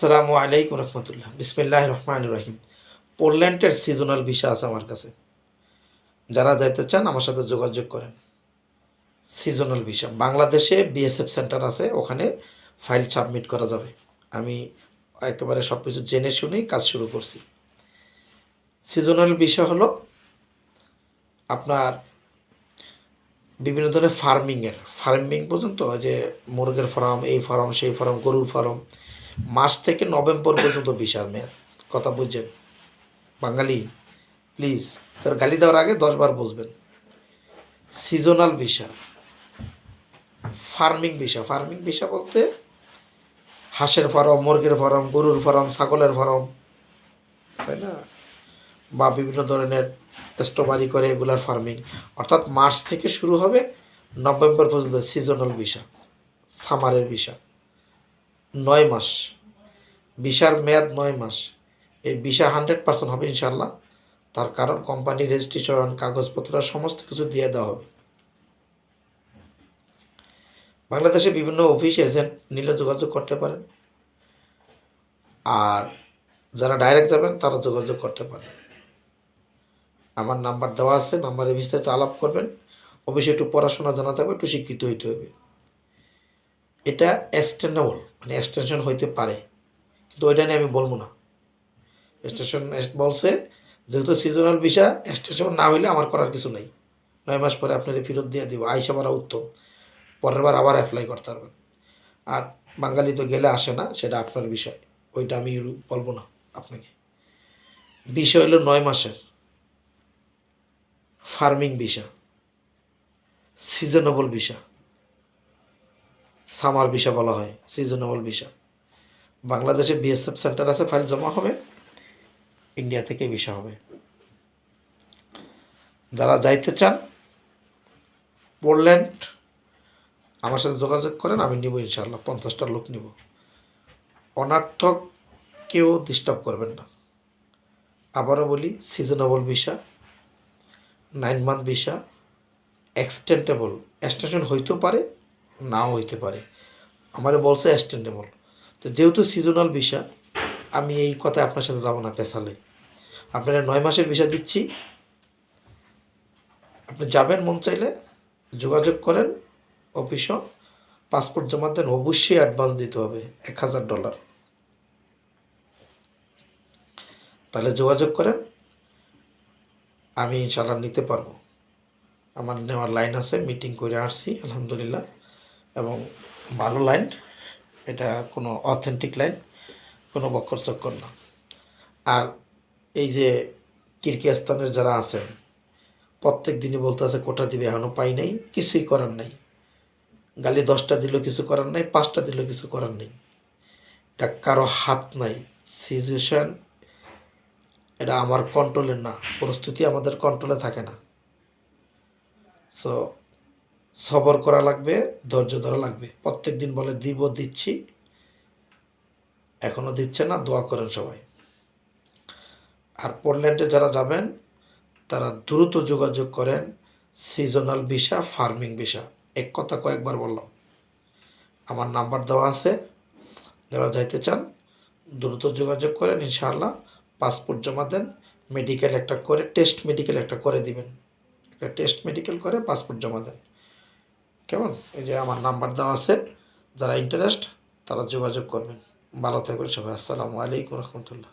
আসসালামু আলাইকুম রহমতুল্লাহ। বিসমিল্লাহ রহমান রহিম। পোল্যান্ডের সিজনাল ভিসা আছে আমার কাছে। যারা যাইতে চান আমার সাথে যোগাযোগ করেন। সিজনাল ভিসা বাংলাদেশে বিএসএফ সেন্টার আছে, ওখানে ফাইল সাবমিট করা যাবে। আমি একেবারে সব কিছু জেনে শুনেই কাজ শুরু করছি। সিজনাল ভিসা হলো আপনার বিভিন্ন ধরনের ফার্মিং পর্যন্ত, যে মুরগের ফার্ম, এই ফার্ম, সেই ফার্ম, গরুর ফার্ম, মার্চ থেকে নভেম্বর পর্যন্ত ভিসার মেয়াদ। কথা বুঝছেন বাঙালি? প্লিজ, তোর গালি দেওয়ার আগে 10 বার বুঝবেন। সিজনাল ভিসা, ফার্মিং ভিসা বলতে হাঁসের ফার্ম, মুরগির ফার্ম, গরুর ফার্ম, ছাগলের ফার্ম, তাই না, বা বিভিন্ন ধরনের স্ট্রবেরি করে এগুলার ফার্মিং। অর্থাৎ মার্চ থেকে শুরু হবে, নভেম্বর পর্যন্ত সিজনাল ভিসা, সামারের ভিসা। 9 মাস, ভিসার মেয়াদ 9 মাস। এই ভিসা 100% হবে ইনশাল্লাহ। তার কারণ কোম্পানি রেজিস্ট্রেশন, কাগজপত্র সমস্ত কিছু দিয়ে দেওয়া হবে। বাংলাদেশে বিভিন্ন অফিস এজেন্ট নিলে যোগাযোগ করতে পারেন, আর যারা ডাইরেক্ট যাবেন তারা যোগাযোগ করতে পারেন। আমার নাম্বার দেওয়া আছে, নাম্বারে বিস্তারিত আলাপ করবেন। অবশ্যই একটু পড়াশোনা জানা থাকবে, একটু শিক্ষিত হইতে হবে। এটা এক্সটেন্ডেবল, মানে এক্সটেনশন হইতে পারে, কিন্তু ওইটা নিয়ে আমি বলবো না। এক্সটেনশন বলছে যেহেতু সিজনাল ভিসা, এক্সটেনশন না হইলে আমার করার কিছু নেই। 9 মাস পরে আপনার ফেরত দিয়ে দিব, আইসা মারা উত্তম। পরের বার আবার অ্যাপ্লাই করতে পারবেন। আর বাঙালি তো গেলে আসে না, সেটা আপনার বিষয়, ওইটা আমি বলবো না আপনাকে। বিষয় হলো 9 মাসের farming visa, seasonable visa, summer visa বলা হয়, সিজনেবল ভিসা। বাংলাদেশে বিএসএফ সেন্টার আছে, ফাইল জমা হবে, ইন্ডিয়া থেকে ভিসা হবে। যারা যাইতে চান পোল্যান্ড, আমার সাথে যোগাযোগ করেন, আমি নিব ইনশাআল্লাহ। 50টা লোক নিব। অনার্থক কেউ ডিস্টার্ব করবেন না। আবারও বলি, seasonable visa, 9 month visa, extension হইতেও পারে, নাও হইতে পারে। আমারে বলছে এক্সটেন্ডেবল, তো যেহেতু সিজনাল ভিসা, আমি এই কথায় আপনার সাথে যাবো না পেছালে। আপনারা 9 মাসের ভিসা দিচ্ছি, আপনি যাবেন, মন চাইলে যোগাযোগ করেন অফিসও। পাসপোর্ট জমা দেন, অবশ্যই অ্যাডভান্স দিতে হবে $1000। তাহলে যোগাযোগ করেন, আমি ইনশাআল্লাহ নিতে পারবো। আমার নেওয়ার লাইন আছে, মিটিং করে আসছি আলহামদুলিল্লাহ, এবং ভালো লাইন, এটা কোনো অথেন্টিক লাইন, কোনো বক্কর চক্কর না। আর এই যে কিরগিজস্তানের যারা আছেন, প্রত্যেক দিনই বলতে আছে কোটা দিবে, এখনও পাই নাই, কিছুই করার নাই। গালি 10টা দিল, কিছু করার নাই, 5টা দিল, কিছু করার নেই। এটা কারো হাত নাই। সিচুয়েশান এটা আমার কন্ট্রোলের না, পরিস্থিতি আমাদের কন্ট্রোলে থাকে না। সো সবর করা লাগবে, ধৈর্য ধরা লাগবে। প্রত্যেক দিন বলে দিব, দিচ্ছি, এখনও দিচ্ছে না। দোয়া করেন সবাই। আর পোল্যান্ডে যারা যাবেন তারা দ্রুত যোগাযোগ করেন। সিজনাল ভিসা, ফার্মিং ভিসা, এক কথা কয়েকবার বললাম। আমার নাম্বার দেওয়া আছে, যারা যাইতে চান দ্রুত যোগাযোগ করেন ইনশাআল্লাহ। পাসপোর্ট জমা দেন, মেডিকেল একটা করে, মেডিকেল একটা করে দিবেন। একটা মেডিকেল করে পাসপোর্ট জমা দেন, কেমন? এই যে আমার নাম্বার দেওয়া আছে, যারা ইন্টারেস্ট তারা যোগাযোগ করবেন। ভালো থাকবেন সবাই। আসসালামু আলাইকুম রহমতুল্লাহ।